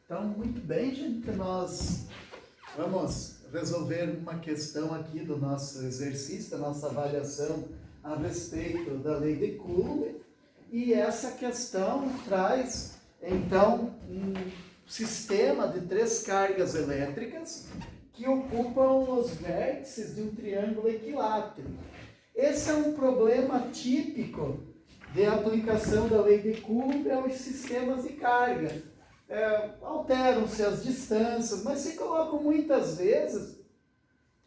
Então, muito bem, gente, nós vamos resolver uma questão aqui do nosso exercício, da nossa avaliação a respeito da lei de Coulomb. E essa questão traz, então, um sistema de 3 cargas elétricas que ocupam os vértices de um triângulo equilátero. Esse é um problema típico de aplicação da lei de Coulomb aos sistemas de carga. Alteram-se as distâncias, mas se colocam muitas vezes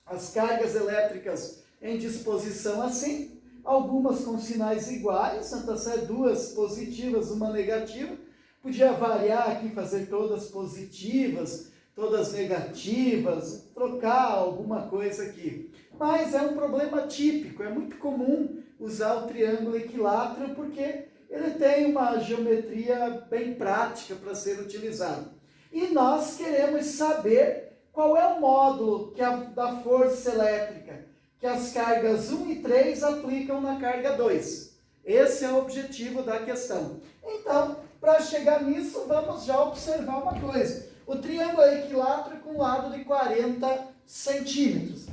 as cargas elétricas em disposição assim, algumas com sinais iguais, então sai 2 positivas, uma negativa, podia variar aqui, fazer todas positivas, todas negativas, trocar alguma coisa aqui. Mas é um problema típico, é muito comum usar o triângulo equilátero porque ele tem uma geometria bem prática para ser utilizado. E nós queremos saber qual é o módulo da força elétrica que as cargas 1 e 3 aplicam na carga 2. Esse é o objetivo da questão. Então, para chegar nisso, vamos já observar uma coisa. O triângulo é equilátero com um lado de 40 centímetros.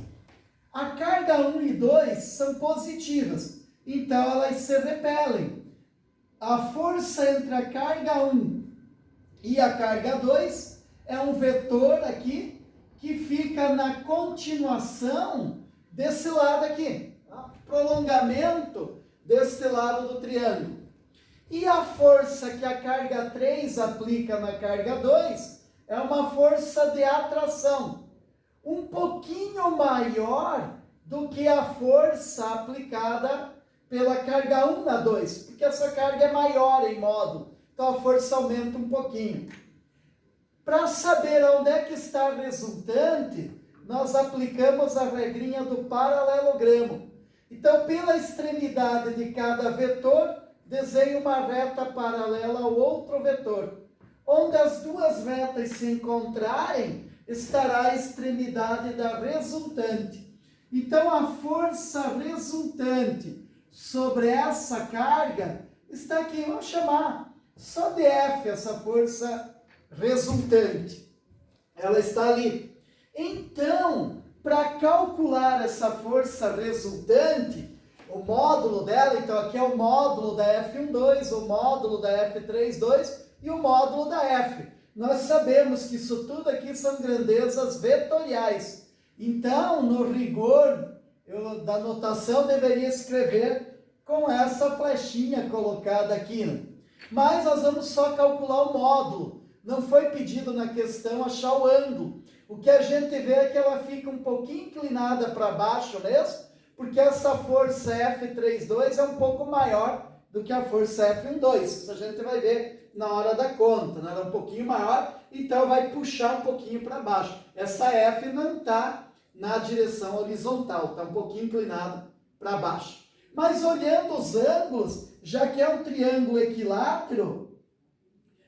A carga 1 e 2 são positivas, então elas se repelem. A força entre a carga 1 e a carga 2 é um vetor aqui que fica na continuação desse lado aqui, prolongamento deste lado do triângulo. E a força que a carga 3 aplica na carga 2 é uma força de atração, um pouquinho maior do que a força aplicada pela carga 1 na 2, porque essa carga é maior em módulo, então a força aumenta um pouquinho. Para saber onde é que está a resultante, nós aplicamos a regrinha do paralelogramo. Então, pela extremidade de cada vetor, desenhe uma reta paralela ao outro vetor. Onde as 2 retas se encontrarem, estará a extremidade da resultante. Então, a força resultante sobre essa carga está aqui, vamos chamar só de F, essa força resultante. Ela está ali. Então, para calcular essa força resultante, o módulo dela, então aqui é o módulo da F12, o módulo da F32 e o módulo da F. Nós sabemos que isso tudo aqui são grandezas vetoriais. Então, no rigor da notação, deveria escrever com essa flechinha colocada aqui. Mas nós vamos só calcular o módulo. Não foi pedido na questão achar o ângulo. O que a gente vê é que ela fica um pouquinho inclinada para baixo mesmo, porque essa força F32 é um pouco maior do que a força F12. Isso a gente vai ver na hora da conta, né? Ela é um pouquinho maior, então vai puxar um pouquinho para baixo. Essa F não está na direção horizontal, está um pouquinho inclinado para baixo. Mas olhando os ângulos, já que é um triângulo equilátero,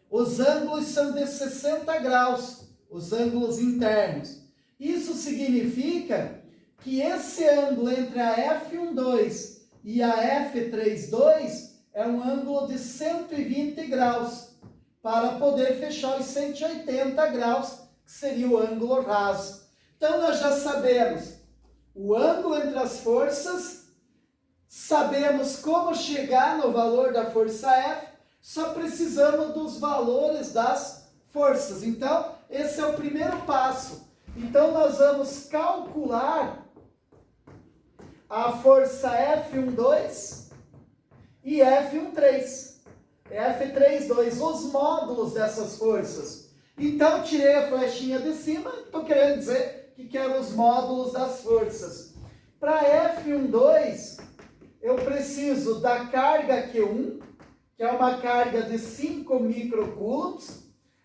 os ângulos são de 60 graus, os ângulos internos. Isso significa que esse ângulo entre a F12 e a F32 é um ângulo de 120 graus, para poder fechar os 180 graus, que seria o ângulo raso. Então, nós já sabemos o ângulo entre as forças, sabemos como chegar no valor da força F, só precisamos dos valores das forças. Então, esse é o primeiro passo. Então, nós vamos calcular a força F12 e F13. F32, os módulos dessas forças. Então, tirei a flechinha de cima, estou querendo dizer que quero os módulos das forças. Para F12, eu preciso da carga Q1, que é uma carga de 5 microcoulombs,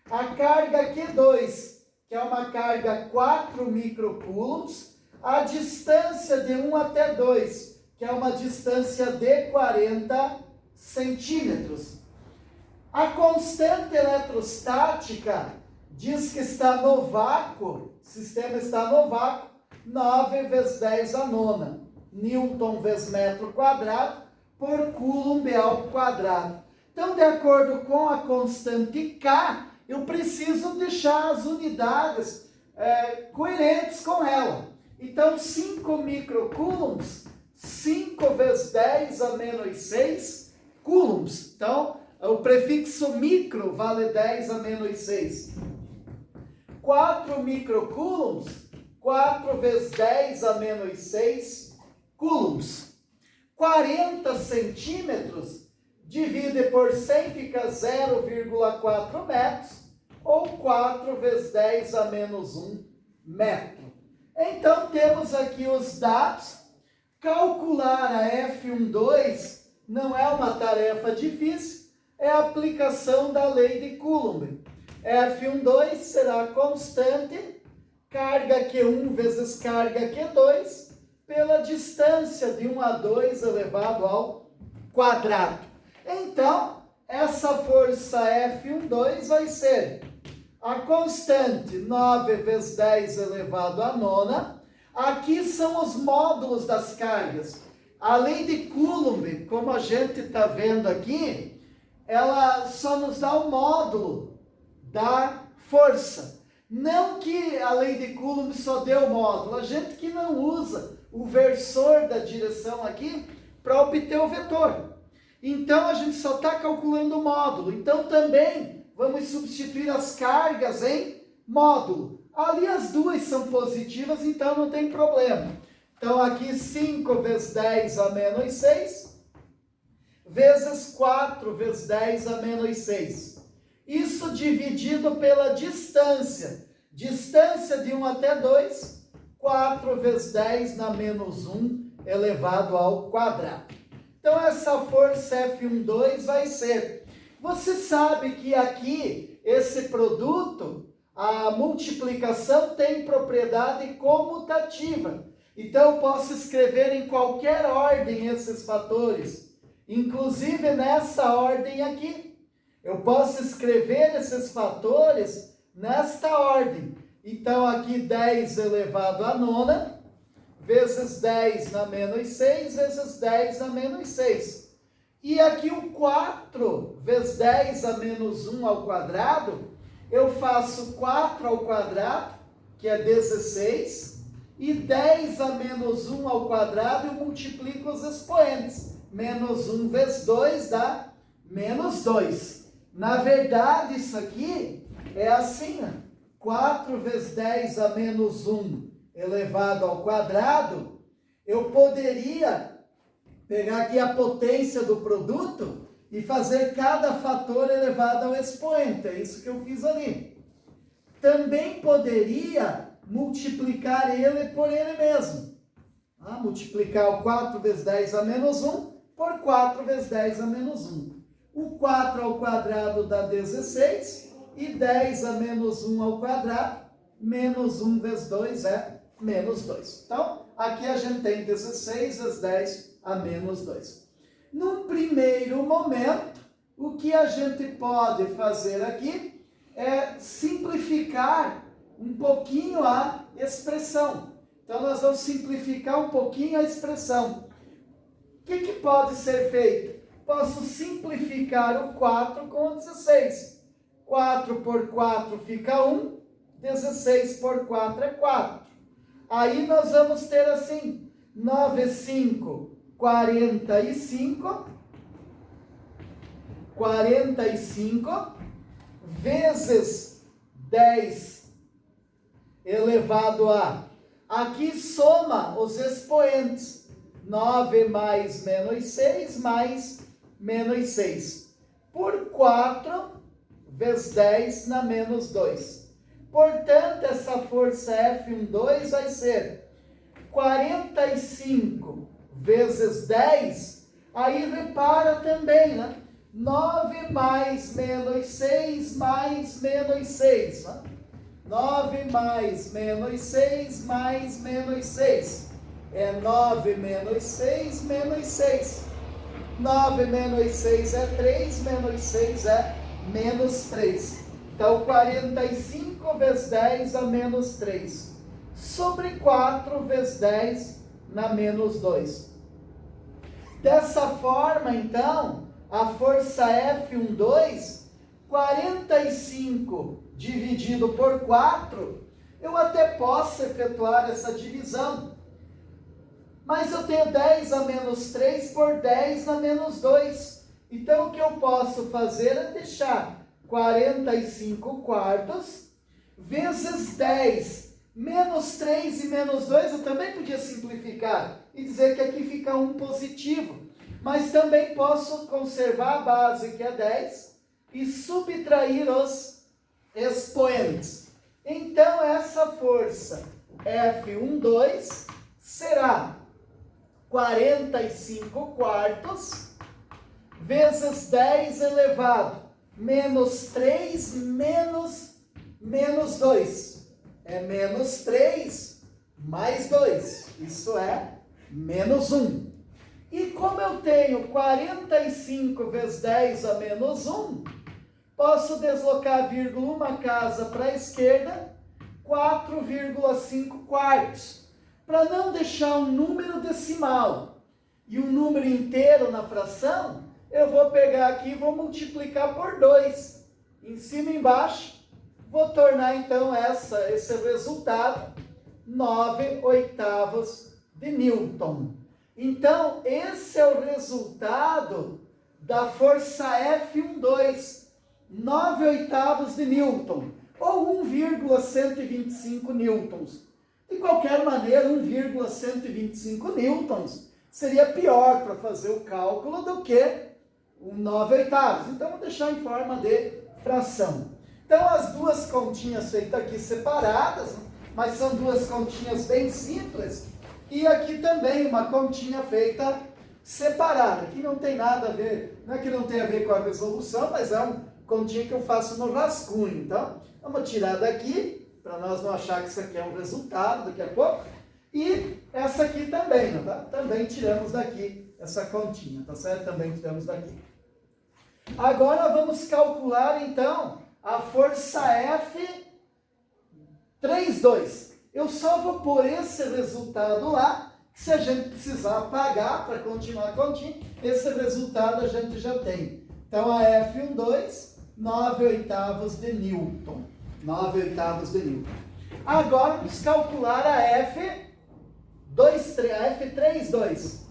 a carga Q2, que é uma carga 4 microcoulombs, a distância de 1 até 2, que é uma distância de 40 centímetros. A constante eletrostática diz que está no vácuo, o sistema está no vácuo, 9 vezes 10 a nona, Newton vezes metro quadrado, por Coulomb ao quadrado. Então, de acordo com a constante K, eu preciso deixar as unidades coerentes com ela. Então, 5 microcoulombs, 5 vezes 10 a menos 6 coulombs. Então, o prefixo micro vale 10 a menos 6. 4 microcoulombs, 4 vezes 10 a menos 6 coulombs. 40 centímetros, divide por 100, fica 0,4 metros, ou 4 vezes 10 a menos 1 metro. Então, temos aqui os dados. Calcular a F12 não é uma tarefa difícil, é a aplicação da lei de Coulomb. F12 será constante, carga Q1 vezes carga Q2, pela distância de 1 a 2 elevado ao quadrado. Então, essa força F12 vai ser a constante 9 vezes 10 elevado à nona. Aqui são os módulos das cargas. A lei de Coulomb, como a gente está vendo aqui, ela só nos dá o módulo da força. Não que a lei de Coulomb só dê o módulo. A gente que não usa o versor da direção aqui para obter o vetor. Então, a gente só está calculando o módulo. Então, também vamos substituir as cargas em módulo. Ali as duas são positivas, então não tem problema. Então, aqui 5 vezes 10 a menos 6, vezes 4 vezes 10 a menos 6. Isso dividido pela distância. Distância de 1 até 2, 4 vezes 10 na menos 1 elevado ao quadrado. Então, essa força F12 vai ser... Você sabe que aqui, esse produto, a multiplicação tem propriedade comutativa. Então, eu posso escrever em qualquer ordem esses fatores. Inclusive, nessa ordem aqui. Eu posso escrever esses fatores nesta ordem. Então, aqui 10 elevado à nona, vezes 10 na menos 6, vezes 10 na menos 6. E aqui o 4 vezes 10 a menos 1 ao quadrado, eu faço 4 ao quadrado, que é 16, e 10 a menos 1 ao quadrado, eu multiplico os expoentes. Menos 1 vezes 2 dá menos 2. Na verdade, isso aqui é assim, ó. 4 vezes 10 a menos 1 elevado ao quadrado, eu poderia pegar aqui a potência do produto e fazer cada fator elevado ao expoente. É isso que eu fiz ali. Também poderia multiplicar ele por ele mesmo. Multiplicar o 4 vezes 10 a menos 1 por 4 vezes 10 a menos 1. O 4 ao quadrado dá 16 e 10 a menos 1 ao quadrado, menos 1 vezes 2 é menos 2. Então, aqui a gente tem 16 vezes 10 a menos 2. Num primeiro momento, o que a gente pode fazer aqui é simplificar um pouquinho a expressão. Então, nós vamos simplificar um pouquinho a expressão. O que pode ser feito? Posso simplificar o 4 com o 16. 4 por 4 fica 1, 16 por 4 é 4. Aí nós vamos ter assim, 9, 5, 45, 45 vezes 10 elevado a... Aqui soma os expoentes. 9 mais menos 6 mais menos 6. Por 4 vezes 10 na menos 2. Portanto, essa força F12 vai ser 45 vezes 10. Aí repara também, né? 9 mais menos 6 mais menos 6. Né? 9 mais menos 6 mais menos 6. É 9 menos 6 menos 6. 9 menos 6 é 3, menos 6 é menos 3. Então, 45 vezes 10 a menos 3. Sobre 4 vezes 10 na menos 2. Dessa forma, então, a força F12, 45 dividido por 4, eu até posso efetuar essa divisão. Mas eu tenho 10 a menos 3 por 10 a menos 2. Então, o que eu posso fazer é deixar 45 quartos vezes 10 menos 3 e menos 2. Eu também podia simplificar e dizer que aqui fica 1 positivo. Mas também posso conservar a base, que é 10, e subtrair os expoentes. Então, essa força F12 será 45 quartos vezes 10 elevado menos 3 menos 2. É menos 3 mais 2. Isso é menos 1. E como eu tenho 45 vezes 10 a menos 1, posso deslocar a vírgula uma casa para a esquerda, 4,5 quartos. Para não deixar um número decimal e um número inteiro na fração, eu vou pegar aqui e vou multiplicar por 2. Em cima e embaixo, vou tornar então esse resultado 9/8 de Newton. Então, esse é o resultado da força F12, 9/8 de Newton, ou 1,125 newtons. De qualquer maneira, 1,125 newtons seria pior para fazer o cálculo do que um 9/8. Então, vou deixar em forma de fração. Então, as duas continhas feitas aqui separadas, mas são duas continhas bem simples. E aqui também uma continha feita separada. Aqui não tem nada a ver, não é que não tem a ver com a resolução, mas é uma continha que eu faço no rascunho. Então, vamos tirar daqui, para nós não achar que isso aqui é um resultado daqui a pouco. E essa aqui também, tá? Também tiramos daqui essa continha, tá certo? Também tiramos daqui. Agora vamos calcular, então, a força F32. Eu só vou pôr esse resultado lá, se a gente precisar apagar para continuar a continha, esse resultado a gente já tem. Então, a F12, 9/8 de Newton. 9/8 de Newton. Agora, vamos calcular a F32.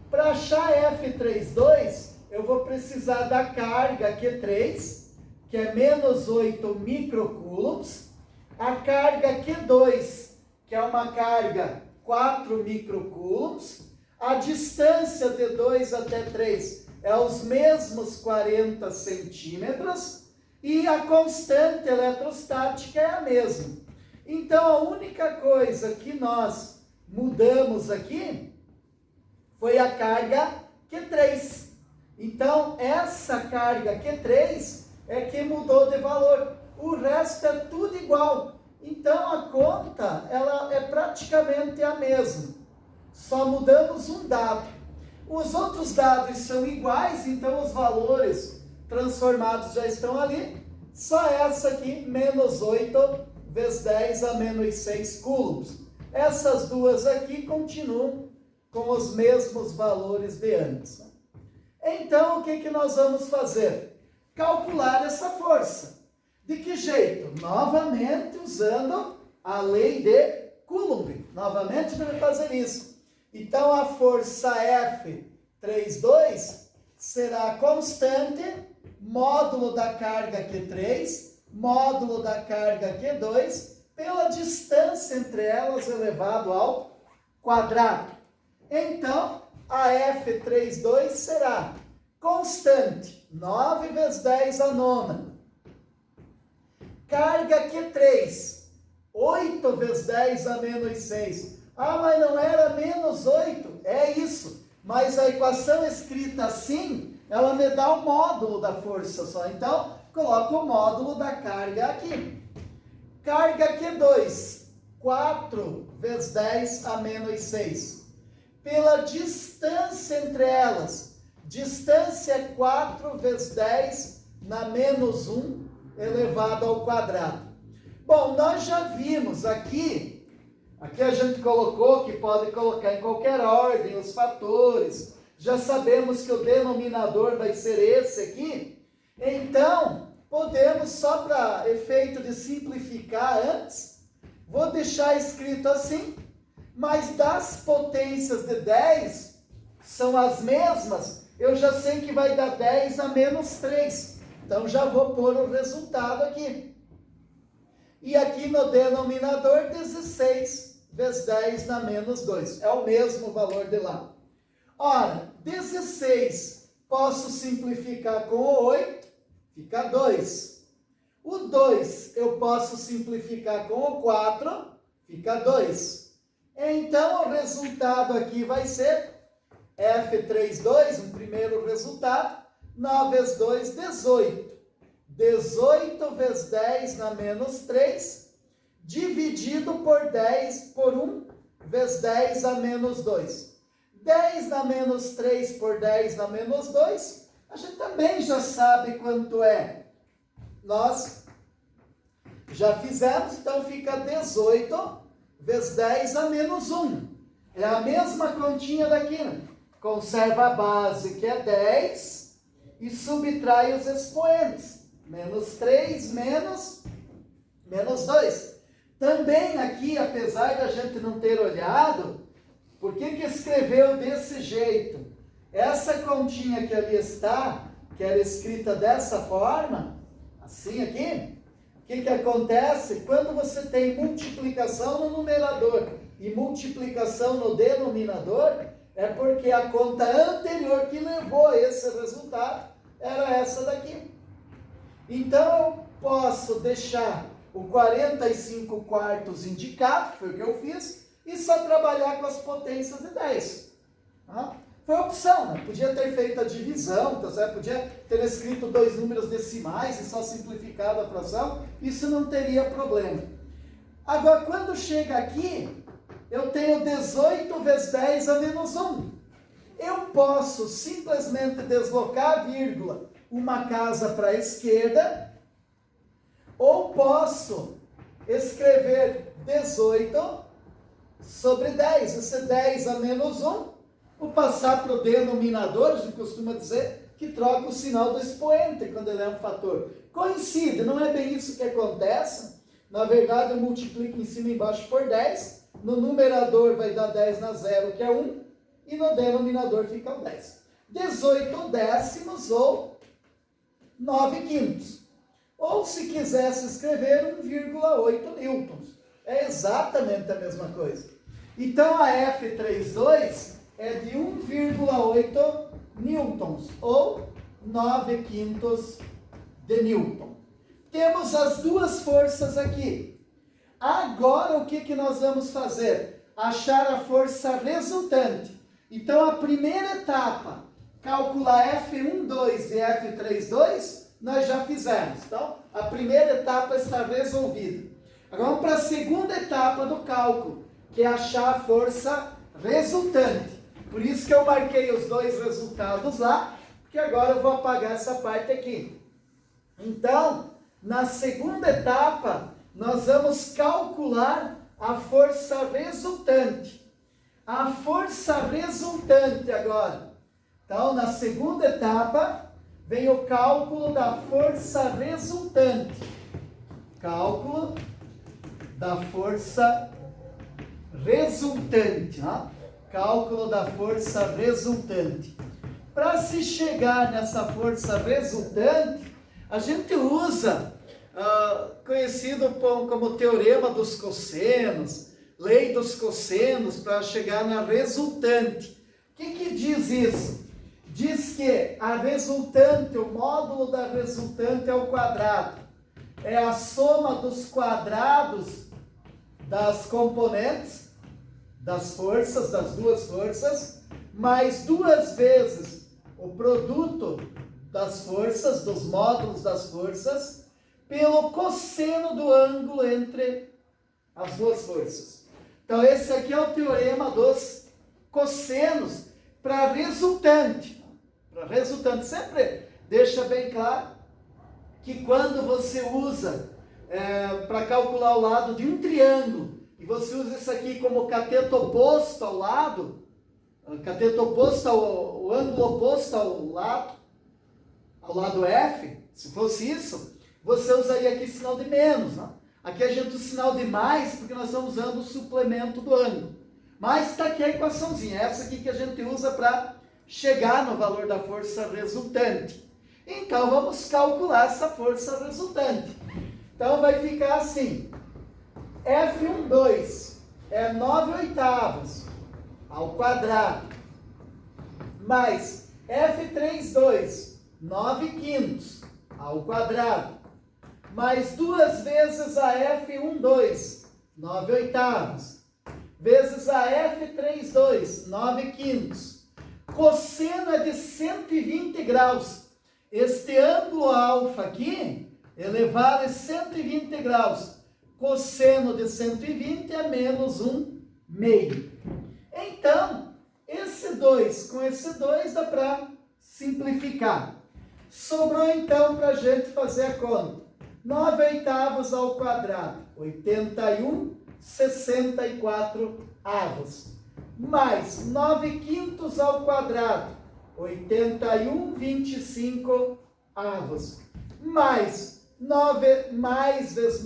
Para achar a F32, eu vou precisar da carga Q3, que é menos 8 microcoulombs, a carga Q2, que é uma carga 4 microcoulombs, a distância de 2 até 3 é os mesmos 40 centímetros, e a constante eletrostática é a mesma. Então, a única coisa que nós mudamos aqui foi a carga Q3. Então, essa carga Q3 é que mudou de valor. O resto é tudo igual. Então, a conta ela é praticamente a mesma. Só mudamos um dado. Os outros dados são iguais, então os valores transformados já estão ali. Só essa aqui, menos 8 vezes 10 a menos 6 coulombs. Essas duas aqui continuam com os mesmos valores de antes. Então, o que nós vamos fazer? Calcular essa força. De que jeito? Novamente usando a lei de Coulomb. Novamente vamos fazer isso. Então, a força F32 será constante, módulo da carga Q3, módulo da carga Q2, pela distância entre elas elevado ao quadrado. Então, a F32 será constante, 9 vezes 10 a nona. Carga Q3, 8 vezes 10 a menos 6. Ah, mas não era menos 8? É isso. Mas a equação escrita assim, ela me dá o módulo da força só. Então, coloco o módulo da carga aqui. Carga Q2, 4 vezes 10 a menos 6. Pela distância entre elas. Distância é 4 vezes 10 na menos 1 elevado ao quadrado. Bom, nós já vimos aqui a gente colocou que pode colocar em qualquer ordem os fatores. Já sabemos que o denominador vai ser esse aqui. Então, podemos, só para efeito de simplificar antes, vou deixar escrito assim, mas das potências de 10 são as mesmas, eu já sei que vai dar 10 a menos 3. Então já vou pôr o resultado aqui. E aqui no denominador, 16 vezes 10 na menos 2. É o mesmo valor de lá. Ora, 16 posso simplificar com o 8, fica 2. O 2 eu posso simplificar com o 4, fica 2. Então o resultado aqui vai ser F32, um primeiro resultado, 9 vezes 2, 18. 18 vezes 10 na menos 3, dividido por 10 por 1, vezes 10 a menos 2. 10 na menos 3 por 10 na menos 2, a gente também já sabe quanto é. Nós já fizemos, então fica 18 vezes 10 a menos 1. É a mesma continha daqui, né? Conserva a base, que é 10, e subtrai os expoentes. Menos 3, menos 2. Também aqui, apesar da gente não ter olhado, por que escreveu desse jeito? Essa continha que ali está, que era escrita dessa forma, assim aqui, o que acontece? Quando você tem multiplicação no numerador e multiplicação no denominador, é porque a conta anterior que levou a esse resultado era essa daqui. Então, eu posso deixar o 45 quartos indicado, que foi o que eu fiz, e só trabalhar com as potências de 10. Tá? Foi opção, né? Podia ter feito a divisão, tá certo? Podia ter escrito 2 números decimais e só simplificado a fração, isso não teria problema. Agora, quando chega aqui, eu tenho 18 vezes 10 a menos 1. Eu posso simplesmente deslocar a vírgula uma casa para a esquerda, ou posso escrever 18 sobre 10. Esse 10 a menos 1, vou passar para o denominador, a gente costuma dizer que troca o sinal do expoente quando ele é um fator. Coincide, não é bem isso que acontece. Na verdade, eu multiplico em cima e embaixo por 10. No numerador vai dar 10 na 0, que é 1. E no denominador fica o 10. 18 décimos ou 9 quintos. Ou se quisesse escrever 1,8 newtons. É exatamente a mesma coisa. Então a F32 é de 1,8 newtons, ou 9 quintos de newton. Temos as duas forças aqui. Agora o que nós vamos fazer? Achar a força resultante. Então a primeira etapa, calcular F12 e F32, nós já fizemos. Então a primeira etapa está resolvida. Agora vamos para a segunda etapa do cálculo, que é achar a força resultante. Por isso que eu marquei os dois resultados lá, porque agora eu vou apagar essa parte aqui. Então, na segunda etapa, nós vamos calcular a força resultante. A força resultante agora. Então, na segunda etapa, vem o cálculo da força resultante. Cálculo da força resultante. Né? Cálculo da força resultante. Para se chegar nessa força resultante, a gente usa conhecido como teorema dos cossenos, lei dos cossenos, para chegar na resultante. O que diz isso? Diz que a resultante, o módulo da resultante é o quadrado. É a soma dos quadrados das componentes, das forças, das duas forças, mais 2 vezes o produto das forças, dos módulos das forças, pelo cosseno do ângulo entre as duas forças. Então esse aqui é o teorema dos cossenos para resultante. Para resultante, sempre deixa bem claro que quando você usa para calcular o lado de um triângulo, e você usa isso aqui como cateto oposto ao lado, cateto oposto o ângulo oposto ao lado F, se fosse isso, você usaria aqui sinal de menos, né? Aqui a gente usa o sinal de mais, porque nós estamos usando o suplemento do ângulo. Mas está aqui a equaçãozinha, essa aqui que a gente usa para chegar no valor da força resultante. Então, vamos calcular essa força resultante. Então, vai ficar assim. F12 é 9/8 ao quadrado, mais F32, 9/5 ao quadrado, mais 2 vezes a F12, 9/8, vezes a F32, 9/5. Cosseno é de 120 graus. Este ângulo alfa aqui, elevado a 120 graus. Cosseno de 120 é menos 1/2. Então, esse 2 com esse 2 dá para simplificar. Sobrou então para a gente fazer a conta. 9/8 ao quadrado, 81/64 avos. Mais 9/5 ao quadrado, 81/25 avos. Mais 9 mais vezes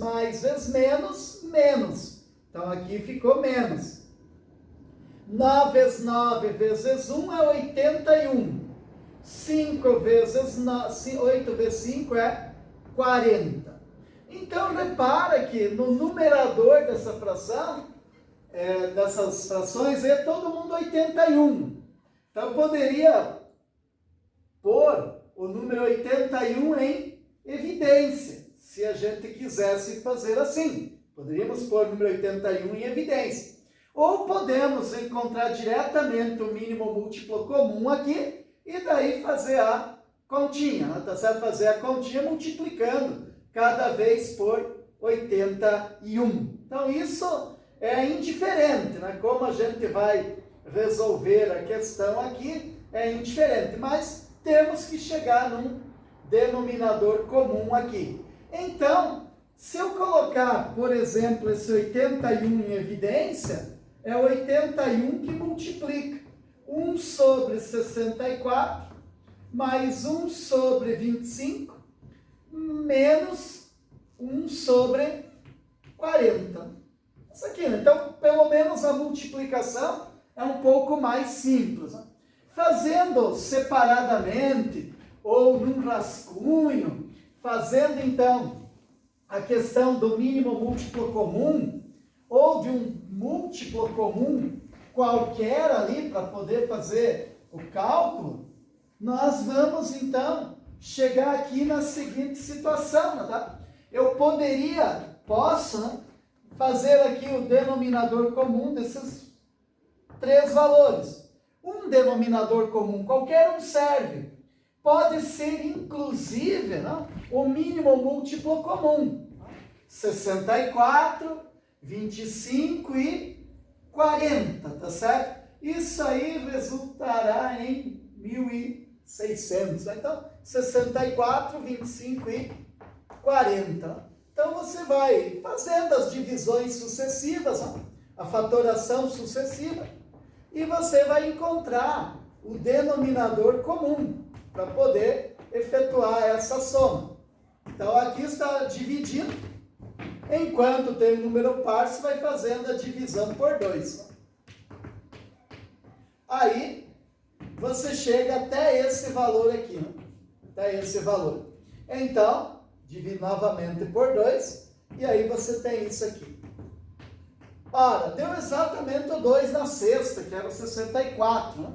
menos, menos. Então, aqui ficou menos. 9 vezes 9 vezes 1 é 81. 5 vezes 8 vezes 5 é 40. Então, repara que no numerador dessa fração, dessas frações, é todo mundo 81. Então, eu poderia pôr o número 81 em evidência, se a gente quisesse fazer assim. Poderíamos pôr o número 81 em evidência. Ou podemos encontrar diretamente o mínimo múltiplo comum aqui e daí fazer a continha, tá certo? Fazer a continha multiplicando cada vez por 81. Então, isso é indiferente, né? Como a gente vai resolver a questão aqui, é indiferente, mas temos que chegar num denominador comum aqui. Então, se eu colocar, por exemplo, esse 81 em evidência, é 81 que multiplica 1 sobre 64 mais 1 sobre 25 menos 1 sobre 40. Isso aqui, né? Então, pelo menos a multiplicação é um pouco mais simples, né? Fazendo separadamente ou num rascunho, fazendo então a questão do mínimo múltiplo comum ou de um múltiplo comum qualquer ali para poder fazer o cálculo, nós vamos então chegar aqui na seguinte situação, tá? Eu posso, né, fazer aqui o denominador comum desses 3 valores. Um denominador comum, qualquer um serve. Pode ser, inclusive, né, o mínimo múltiplo comum. 64, 25 e 40, tá certo? Isso aí resultará em 1.600. Né? Então, 64, 25 e 40. Então, você vai fazendo as divisões sucessivas, né? A fatoração sucessiva, e você vai encontrar o denominador comum para poder efetuar essa soma. Então, aqui está dividindo. Enquanto tem um número par, você vai fazendo a divisão por 2. Aí, você chega até esse valor aqui. Né? Até esse valor. Então, divide novamente por 2. E aí você tem isso aqui. Ora, deu exatamente o 2 na sexta, que era o 64. Né?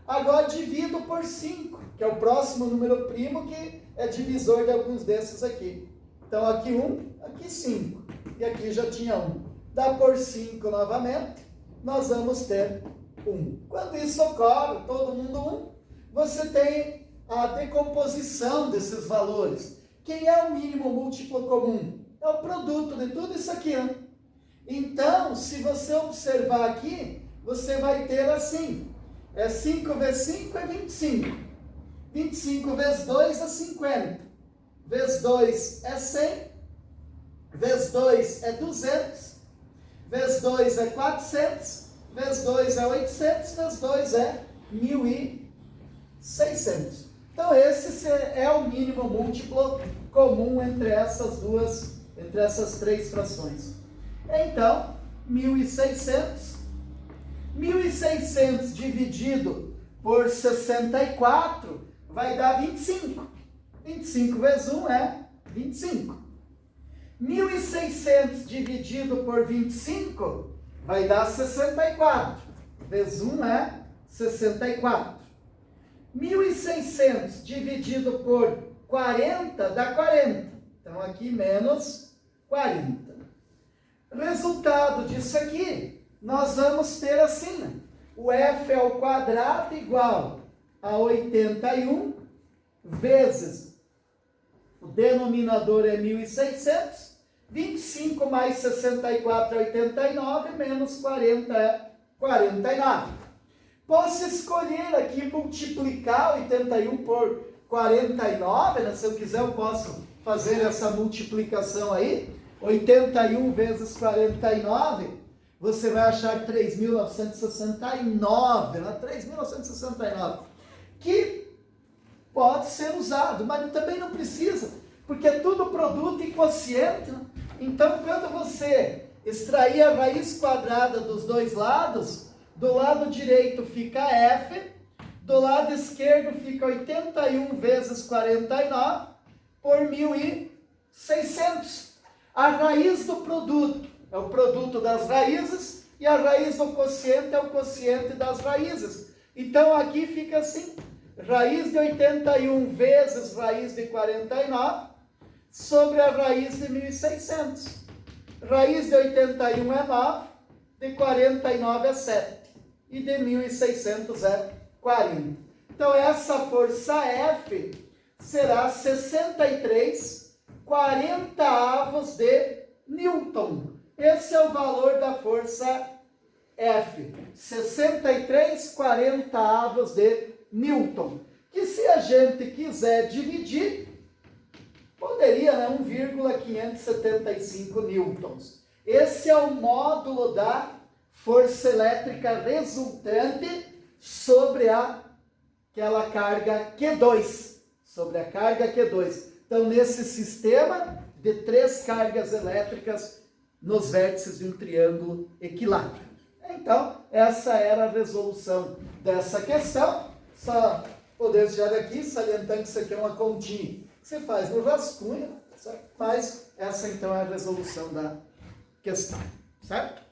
Agora divido por 5, que é o próximo número primo, que é divisor de alguns desses aqui. Então, aqui 1, aqui 5. E aqui já tinha 1. Dá por 5 novamente, nós vamos ter 1. Quando isso ocorre, todo mundo 1, você tem a decomposição desses valores. Quem é o mínimo múltiplo comum? É o produto de tudo isso aqui. Né? Então, se você observar aqui, você vai ter assim. 5 vezes 5 é 25. 25 vezes 2 é 50. Vezes 2 é 100. Vezes 2 é 200. Vezes 2 é 400. Vezes 2 é 800. Vezes 2 é 1.600. Então esse é o mínimo múltiplo comum entre essas três frações. Então, 1.600 dividido por 64 vai dar 25. 25 vezes 1 é 25. 1.600 dividido por 25 vai dar 64. Vezes 1 é 64. 1.600 dividido por 40 dá 40. Então, aqui menos 40. Resultado disso aqui, nós vamos ter assim, o f ao quadrado igual a 81 vezes, o denominador é 1.600, 25 mais 64 é 89, menos 40 é 49. Posso escolher aqui multiplicar 81 por 49, né? Se eu quiser eu posso fazer essa multiplicação aí. 81 vezes 49, você vai achar 3.969, né? 3.969, que pode ser usado, mas também não precisa, porque é tudo produto e quociente, né? Então, quando você extrair a raiz quadrada dos dois lados, do lado direito fica f, do lado esquerdo fica 81 vezes 49 por 1.600. A raiz do produto é o produto das raízes e a raiz do quociente é o quociente das raízes. Então, aqui fica assim, raiz de 81 vezes raiz de 49 sobre a raiz de 1.600. Raiz de 81 é 9, de 49 é 7 e de 1.600 é 40. Então, essa força F será 63/40 de Newton. Esse é o valor da força F, 63/40 de Newton. Que se a gente quiser dividir, poderia, né, 1,575 newtons. Esse é o módulo da força elétrica resultante sobre aquela carga Q2. Sobre a carga Q2. Então, nesse sistema de 3 cargas elétricas nos vértices de um triângulo equilátero. Então, essa era a resolução dessa questão. Só poder já aqui, salientando que isso aqui é uma continha que você faz no rascunho, certo? Mas essa então é a resolução da questão, certo?